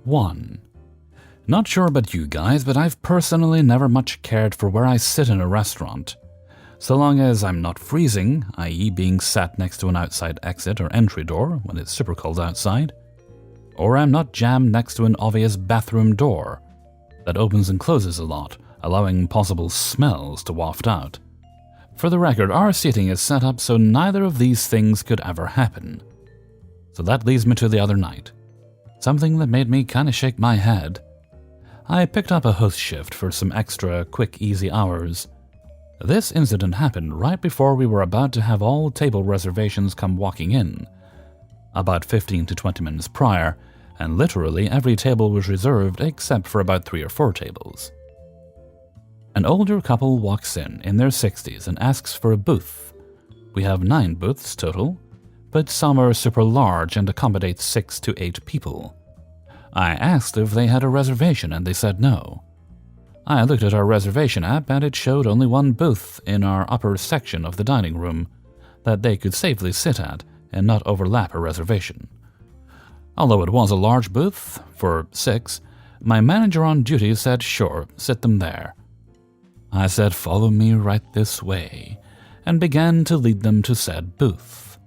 1. Not sure about you guys, but I've personally never much cared for where I sit in a restaurant. So long as I'm not freezing, i.e. being sat next to an outside exit or entry door when it's super cold outside, or I'm not jammed next to an obvious bathroom door that opens and closes a lot, allowing possible smells to waft out. For the record, our seating is set up so neither of these things could ever happen. So that leads me to the other night. Something that made me kinda shake my head. I picked up a host shift for some extra quick, easy hours. This incident happened right before we were about to have all table reservations come walking in, about 15 to 20 minutes prior, and literally every table was reserved except for about 3 or 4 tables. An older couple walks in their 60s and asks for a booth. We have 9 booths total, but some are super large and accommodate 6 to 8 people. I asked if they had a reservation and they said no. I looked at our reservation app and it showed only 1 booth in our upper section of the dining room that they could safely sit at and not overlap a reservation. Although it was a large booth, for 6, my manager on duty said sure, sit them there. I said follow me right this way, and began to lead them to said booth.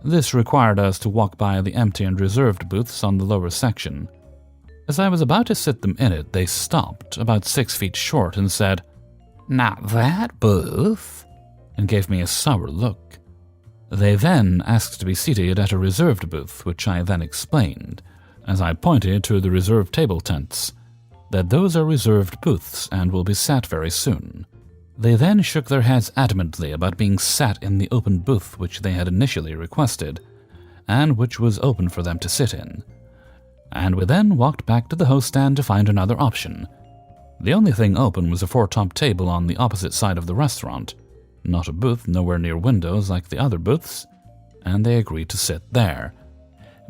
This required us to walk by the empty and reserved booths on the lower section. As I was about to sit them in it, they stopped, about 6 feet short, and said, "Not that booth," and gave me a sour look. They then asked to be seated at a reserved booth, which I then explained, as I pointed to the reserved table tents, that those are reserved booths and will be sat very soon. They then shook their heads adamantly about being sat in the open booth which they had initially requested, and which was open for them to sit in. And we then walked back to the host stand to find another option. The only thing open was a 4-top table on the opposite side of the restaurant, not a booth nowhere near windows like the other booths, and they agreed to sit there.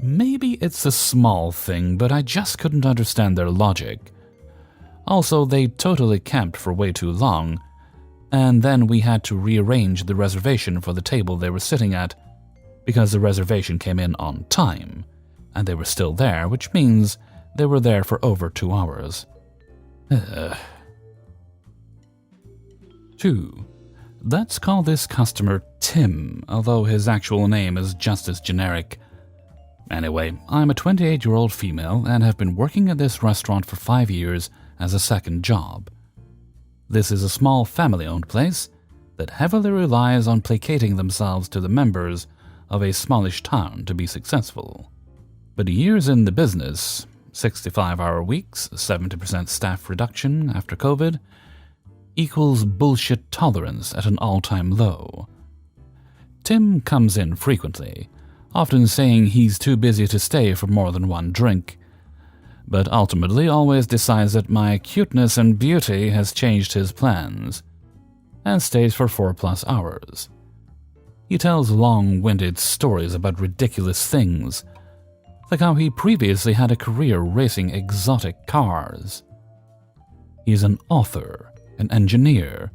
Maybe it's a small thing, but I just couldn't understand their logic. Also, they totally camped for way too long, and then we had to rearrange the reservation for the table they were sitting at because the reservation came in on time, and they were still there, which means they were there for over 2 hours. 2. Let's call this customer Tim, although his actual name is just as generic. Anyway, I'm a 28-year-old female and have been working at this restaurant for 5 years as a second job. This is a small family-owned place that heavily relies on placating themselves to the members of a smallish town to be successful. But years in the business, 65-hour weeks, 70% staff reduction after COVID, equals bullshit tolerance at an all-time low. Tim comes in frequently, often saying he's too busy to stay for more than 1 drink, but ultimately always decides that my cuteness and beauty has changed his plans, and stays for 4+ hours. He tells long-winded stories about ridiculous things, like how he previously had a career racing exotic cars. He's an author, an engineer.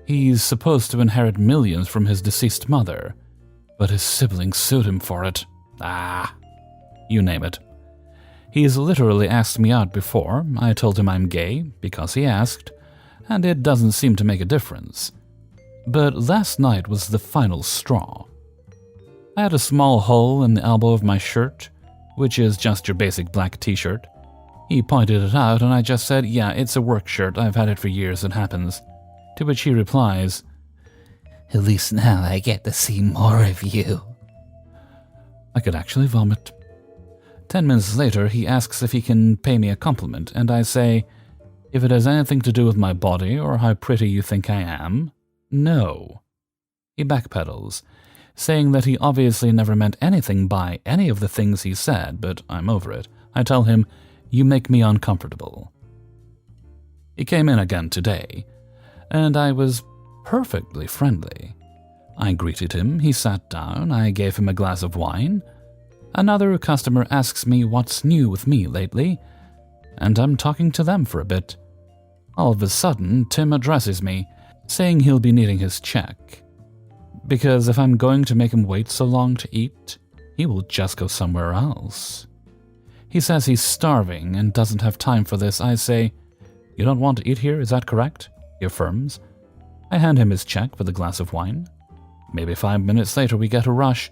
He's supposed to inherit millions from his deceased mother, but his siblings sued him for it. You name it. He's literally asked me out before. I told him I'm gay, because he asked, and it doesn't seem to make a difference. But last night was the final straw. I had a small hole in the elbow of my shirt, which is just your basic black t-shirt. He pointed it out, and I just said, yeah, it's a work shirt, I've had it for years, it happens. To which he replies, "At least now I get to see more of you." I could actually vomit. 10 minutes later, he asks if he can pay me a compliment, and I say, if it has anything to do with my body or how pretty you think I am, no. He backpedals, saying that he obviously never meant anything by any of the things he said, but I'm over it. I tell him, you make me uncomfortable. He came in again today, and I was perfectly friendly. I greeted him, he sat down, I gave him a glass of wine. Another customer asks me what's new with me lately, and I'm talking to them for a bit. All of a sudden, Tim addresses me, saying he'll be needing his check. Because if I'm going to make him wait so long to eat, he will just go somewhere else. He says he's starving and doesn't have time for this. I say, "You don't want to eat here, is that correct?" He affirms. I hand him his check with a glass of wine. Maybe 5 minutes later we get a rush,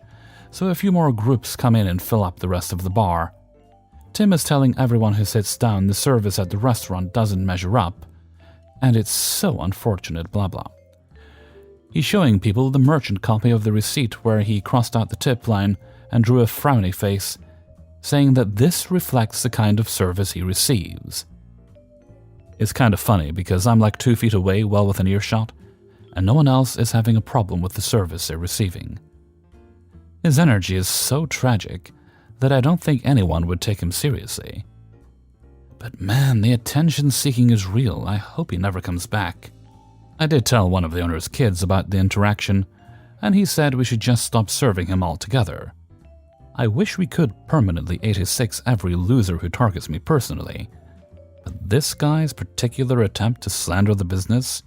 so a few more groups come in and fill up the rest of the bar. Tim is telling everyone who sits down the service at the restaurant doesn't measure up, and it's so unfortunate, blah blah. He's showing people the merchant copy of the receipt where he crossed out the tip line and drew a frowny face, saying that this reflects the kind of service he receives. It's kind of funny because I'm like 2 feet away, well within earshot, and no one else is having a problem with the service they're receiving. His energy is so tragic that I don't think anyone would take him seriously. But man, the attention seeking is real. I hope he never comes back. I did tell one of the owner's kids about the interaction, and he said we should just stop serving him altogether. I wish we could permanently 86 every loser who targets me personally, but this guy's particular attempt to slander the business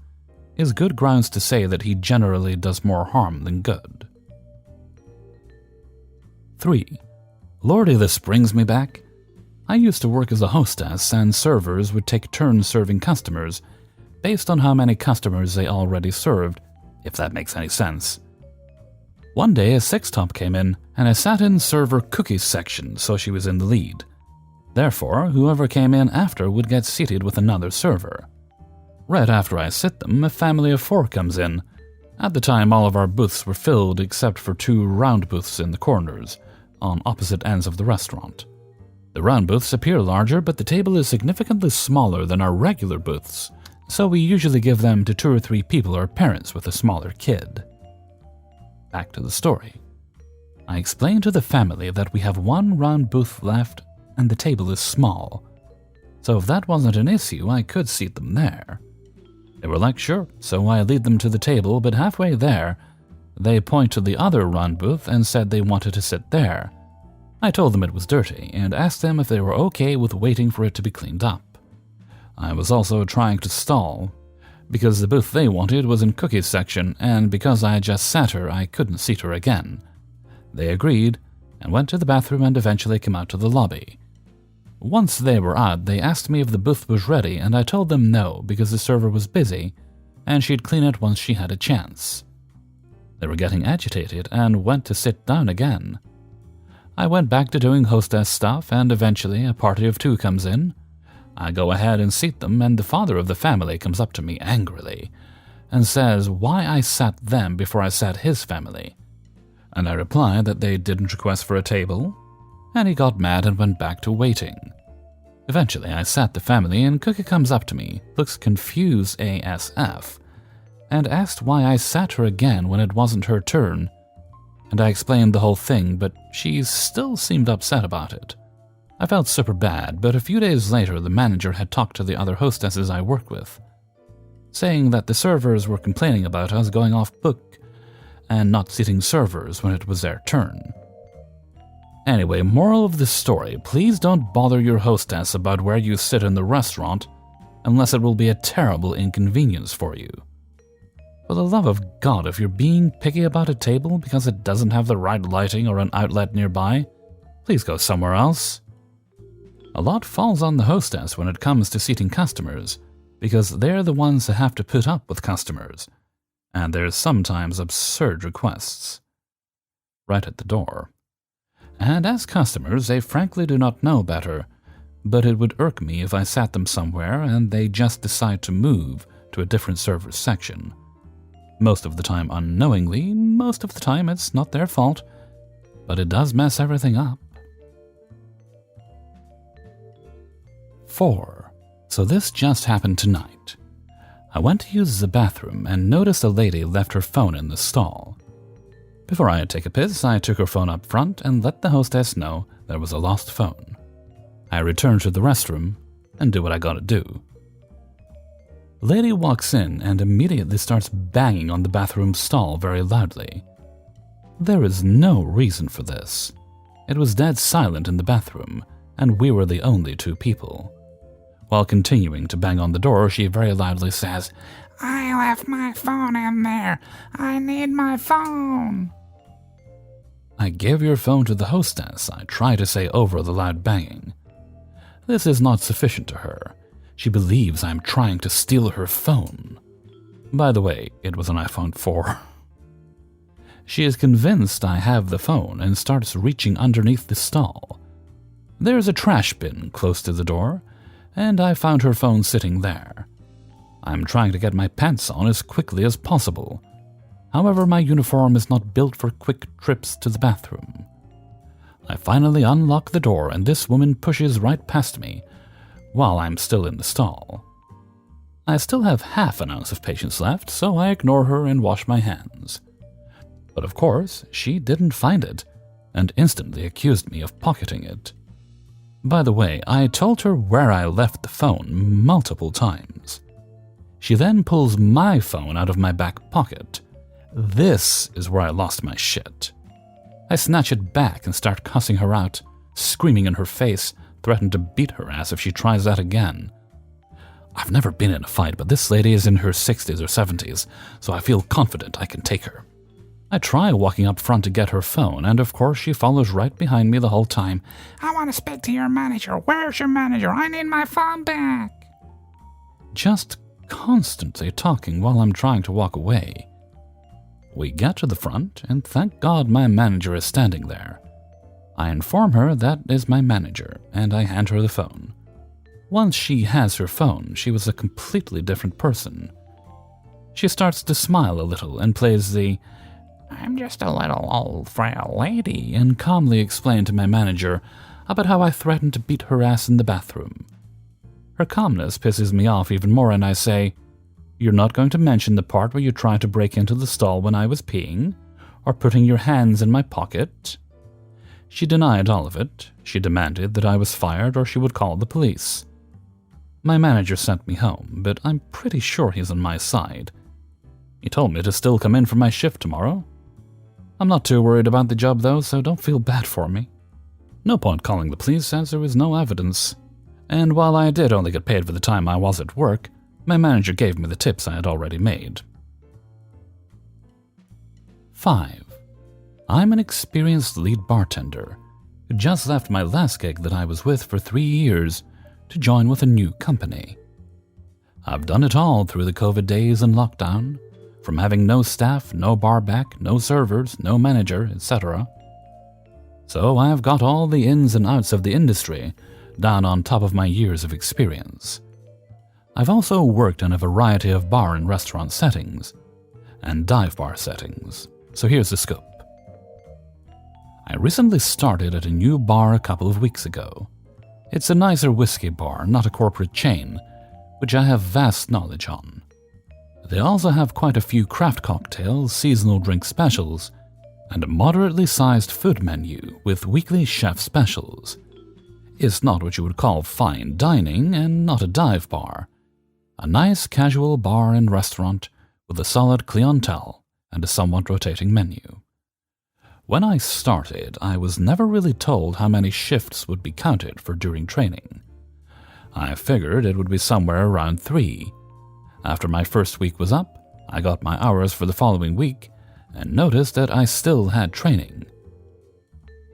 is good grounds to say that he generally does more harm than good. 3. Lordy, this brings me back. I used to work as a hostess, and servers would take turns serving customers based on how many customers they already served, if that makes any sense. One day a six-top came in, and I sat in server cookies section, so she was in the lead. Therefore, whoever came in after would get seated with another server. Right after I sit them, a family of 4 comes in. At the time, all of our booths were filled except for 2 round booths in the corners, on opposite ends of the restaurant. The round booths appear larger, but the table is significantly smaller than our regular booths, so we usually give them to 2 or 3 people or parents with a smaller kid. Back to the story. I explained to the family that we have 1 round booth left and the table is small, so if that wasn't an issue, I could seat them there. They were like, sure, so I lead them to the table, but halfway there, they point to the other round booth and said they wanted to sit there. I told them it was dirty and asked them if they were okay with waiting for it to be cleaned up. I was also trying to stall, because the booth they wanted was in cookies section, and because I had just sat her, I couldn't seat her again. They agreed, and went to the bathroom and eventually came out to the lobby. Once they were out, they asked me if the booth was ready, and I told them no, because the server was busy, and she'd clean it once she had a chance. They were getting agitated, and went to sit down again. I went back to doing hostess stuff, and eventually a party of 2 comes in. I go ahead and seat them, and the father of the family comes up to me angrily and says why I sat them before I sat his family. And I reply that they didn't request for a table, and he got mad and went back to waiting. Eventually, I sat the family, and Cookie comes up to me, looks confused ASF, and asked why I sat her again when it wasn't her turn. And I explained the whole thing, but she still seemed upset about it. I felt super bad, but a few days later the manager had talked to the other hostesses I worked with, saying that the servers were complaining about us going off book and not seating servers when it was their turn. Anyway, moral of the story, please don't bother your hostess about where you sit in the restaurant unless it will be a terrible inconvenience for you. For the love of God, if you're being picky about a table because it doesn't have the right lighting or an outlet nearby, please go somewhere else. A lot falls on the hostess when it comes to seating customers, because they're the ones that have to put up with customers, and there's sometimes absurd requests right at the door. And as customers, they frankly do not know better, but it would irk me if I sat them somewhere and they just decide to move to a different server's section. Most of the time unknowingly, most of the time it's not their fault, but it does mess everything up. 4. So this just happened tonight. I went to use the bathroom and noticed a lady left her phone in the stall. Before I take a piss, I took her phone up front and let the hostess know there was a lost phone. I returned to the restroom and do what I gotta do. The lady walks in and immediately starts banging on the bathroom stall very loudly. There is no reason for this. It was dead silent in the bathroom, and we were the only 2 people. While continuing to bang on the door, she very loudly says, "I left my phone in there. I need my phone." I give your phone to the hostess, I try to say over the loud banging. This is not sufficient to her. She believes I'm trying to steal her phone. By the way, it was an iPhone 4. She is convinced I have the phone and starts reaching underneath the stall. There's a trash bin close to the door, and I found her phone sitting there. I'm trying to get my pants on as quickly as possible. However, my uniform is not built for quick trips to the bathroom. I finally unlock the door and this woman pushes right past me while I'm still in the stall. I still have half an ounce of patience left, so I ignore her and wash my hands. But of course, she didn't find it and instantly accused me of pocketing it. By the way, I told her where I left the phone multiple times. She then pulls my phone out of my back pocket. This is where I lost my shit. I snatch it back and start cussing her out, screaming in her face, threaten to beat her ass if she tries that again. I've never been in a fight, but this lady is in her 60s or 70s, so I feel confident I can take her. I try walking up front to get her phone, and of course she follows right behind me the whole time. I want to speak to your manager. Where's your manager? I need my phone back. Just constantly talking while I'm trying to walk away. We get to the front, and thank God my manager is standing there. I inform her that is my manager, and I hand her the phone. Once she has her phone, she was a completely different person. She starts to smile a little and plays the "I'm just a little old frail lady," and calmly explain to my manager about how I threatened to beat her ass in the bathroom. Her calmness pisses me off even more, and I say, "You're not going to mention the part where you tried to break into the stall when I was peeing, or putting your hands in my pocket?" She denied all of it. She demanded that I was fired or she would call the police. My manager sent me home, but I'm pretty sure he's on my side. He told me to still come in for my shift tomorrow. I'm not too worried about the job though, so don't feel bad for me. No point calling the police as there was no evidence. And while I did only get paid for the time I was at work, my manager gave me the tips I had already made. 5. I'm an experienced lead bartender who just left my last gig that I was with for 3 years to join with a new company. I've done it all through the COVID days and lockdown, from having no staff, no bar back, no servers, no manager, etc. So I've got all the ins and outs of the industry down on top of my years of experience. I've also worked in a variety of bar and restaurant settings and dive bar settings, so here's the scope. I recently started at a new bar a couple of weeks ago. It's a nicer whiskey bar, not a corporate chain, which I have vast knowledge on. They also have quite a few craft cocktails, seasonal drink specials, and a moderately sized food menu with weekly chef specials. It's not what you would call fine dining and not a dive bar. A nice casual bar and restaurant with a solid clientele and a somewhat rotating menu. When I started, I was never really told how many shifts would be counted for during training. I figured it would be somewhere around 3. After my first week was up, I got my hours for the following week and noticed that I still had training.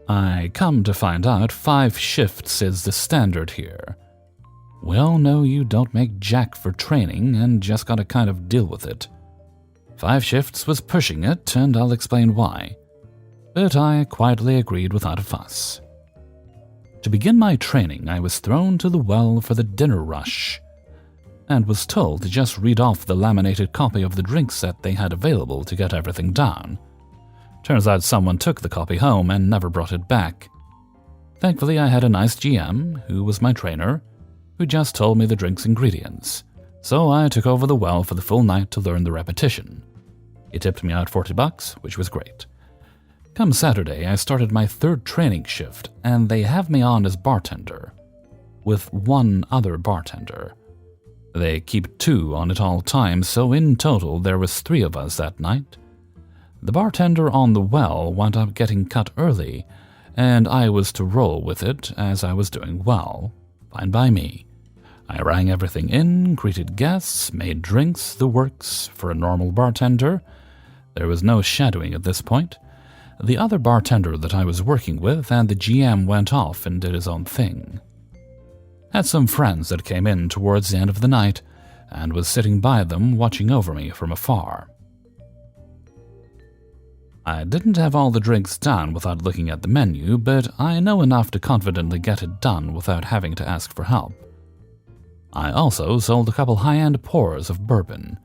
I come to find out 5 shifts is the standard here. Well, no, you don't make jack for training and just gotta kind of deal with it. 5 shifts was pushing it, and I'll explain why. But I quietly agreed without a fuss. To begin my training, I was thrown to the well for the dinner rush, and was told to just read off the laminated copy of the drink set they had available to get everything down. Turns out someone took the copy home and never brought it back. Thankfully, I had a nice GM, who was my trainer, who just told me the drink's ingredients, so I took over the well for the full night to learn the repetition. He tipped me out $40, which was great. Come Saturday, I started my 3rd training shift, and they have me on as bartender, with 1 other bartender. They keep 2 on at all times, so in total there was 3 of us that night. The bartender on the well wound up getting cut early, and I was to roll with it as I was doing well. Fine by me. I rang everything in, greeted guests, made drinks, the works for a normal bartender. There was no shadowing at this point. The other bartender that I was working with and the GM went off and did his own thing. Had some friends that came in towards the end of the night and was sitting by them watching over me from afar. I didn't have all the drinks down without looking at the menu, but I know enough to confidently get it done without having to ask for help. I also sold a couple high-end pours of bourbon.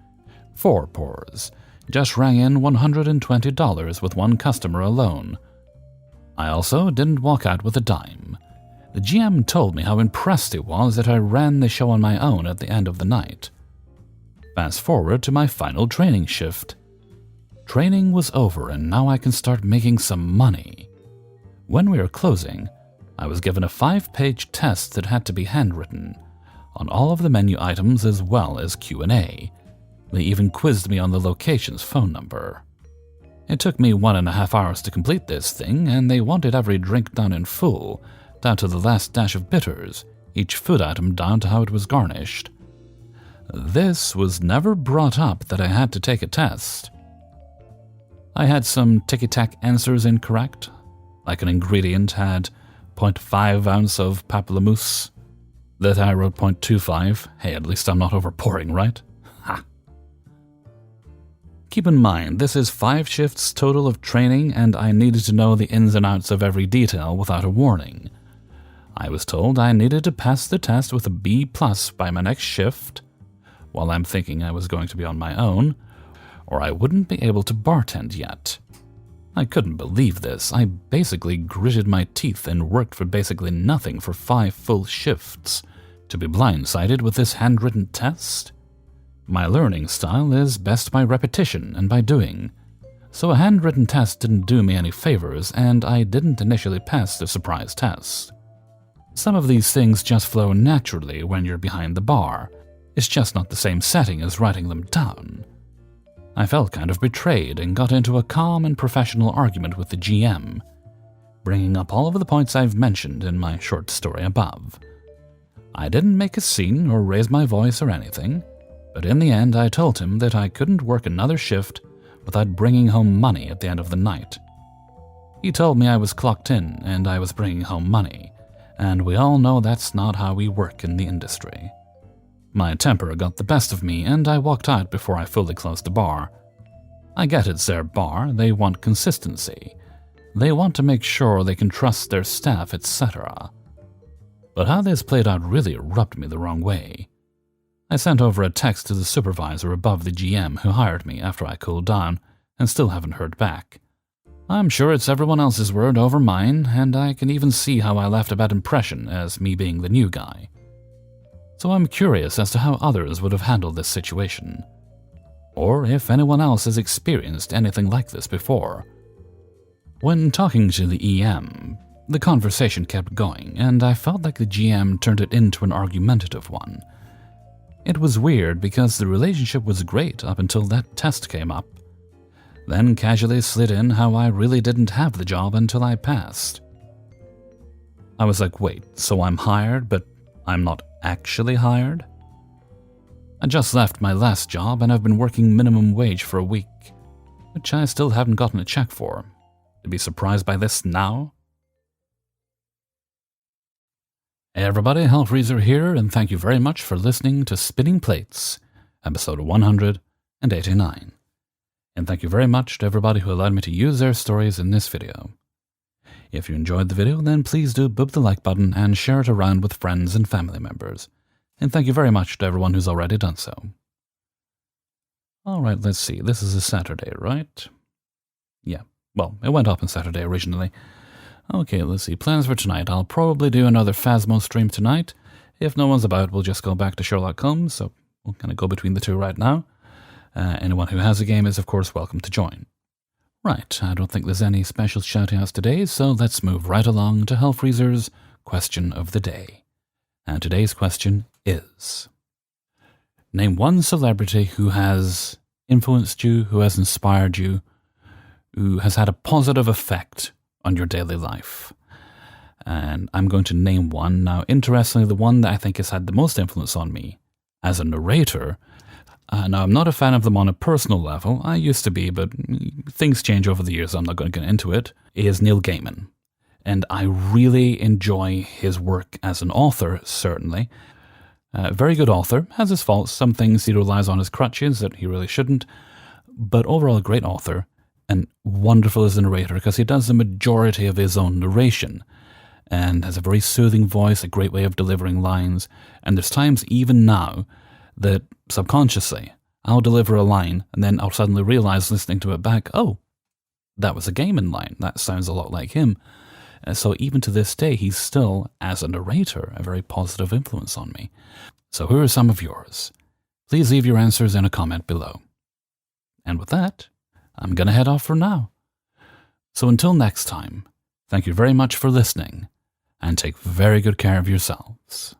4 pours. Just rang in $120 with one customer alone. I also didn't walk out with a dime. The GM told me how impressed he was that I ran the show on my own at the end of the night. Fast forward to my final training shift. Training was over and now I can start making some money. When we were closing, I was given a 5-page test that had to be handwritten on all of the menu items as well as Q&A. They even quizzed me on the location's phone number. It took me 1.5 hours to complete this thing, and they wanted every drink done in full, down to the last dash of bitters, each food item down to how it was garnished. This was never brought up that I had to take a test. I had some ticky-tack answers incorrect, like an ingredient had 0.5 ounce of pamplemousse, that I wrote 0.25. Hey, at least I'm not overpouring, right? Ha! Keep in mind, this is 5 shifts total of training, and I needed to know the ins and outs of every detail without a warning. I was told I needed to pass the test with a B+ by my next shift, while I'm thinking I was going to be on my own, or I wouldn't be able to bartend yet. I couldn't believe this. I basically gritted my teeth and worked for basically nothing for 5 full shifts to be blindsided with this handwritten test. My learning style is best by repetition and by doing, so a handwritten test didn't do me any favors, and I didn't initially pass the surprise test. Some of these things just flow naturally when you're behind the bar. It's just not the same setting as writing them down. I felt kind of betrayed and got into a calm and professional argument with the GM, bringing up all of the points I've mentioned in my short story above. I didn't make a scene or raise my voice or anything, but in the end I told him that I couldn't work another shift without bringing home money at the end of the night. He told me I was clocked in and I was bringing home money, and we all know that's not how we work in the industry. My temper got the best of me, and I walked out before I fully closed the bar. I get it's their bar, they want consistency. They want to make sure they can trust their staff, etc. But how this played out really rubbed me the wrong way. I sent over a text to the supervisor above the GM who hired me after I cooled down, and still haven't heard back. I'm sure it's everyone else's word over mine, and I can even see how I left a bad impression as me being the new guy. So I'm curious as to how others would have handled this situation, or if anyone else has experienced anything like this before. When talking to the EM, the conversation kept going, and I felt like the GM turned it into an argumentative one. It was weird because the relationship was great up until that test came up, then casually slid in how I really didn't have the job until I passed. I was like, wait, so I'm hired, but I'm not actually hired? I just left my last job and I've been working minimum wage for a week, which I still haven't gotten a check for. To be surprised by this now? Hey everybody, Hellfreezer here, and thank you very much for listening to Spinning Plates, episode 189. And thank you very much to everybody who allowed me to use their stories in this video. If you enjoyed the video, then please do boop the like button and share it around with friends and family members. And thank you very much to everyone who's already done so. Alright, let's see. This is a Saturday, right? Yeah. Well, it went up on Saturday originally. Okay, let's see. Plans for tonight. I'll probably do another Phasmo stream tonight. If no one's about, we'll just go back to Sherlock Holmes, so we'll kind of go between the two right now. Anyone who has a game is, of course, welcome to join. Right, I don't think there's any special shout-outs today, so let's move right along to Hellfreezer's question of the day. And today's question is: name one celebrity who has influenced you, who has inspired you, who has had a positive effect on your daily life. And I'm going to name one. Now, interestingly, the one that I think has had the most influence on me as a narrator. Now, I'm not a fan of them on a personal level. I used to be, but things change over the years. I'm not going to get into it. Is Neil Gaiman. and I really enjoy his work as an author, certainly. Very good author, has his faults, some things he relies on his crutches that he really shouldn't, but overall a great author, and wonderful as a narrator because he does the majority of his own narration, and has a very soothing voice, a great way of delivering lines, and there's times even now that subconsciously I'll deliver a line and then I'll suddenly realize listening to it back, oh, that was a Gaiman line, that sounds a lot like him. So even to this day, he's still, as a narrator, a very positive influence on me. So here are some of yours. Please leave your answers in a comment below. And with that, I'm going to head off for now. So until next time, thank you very much for listening, and take very good care of yourselves.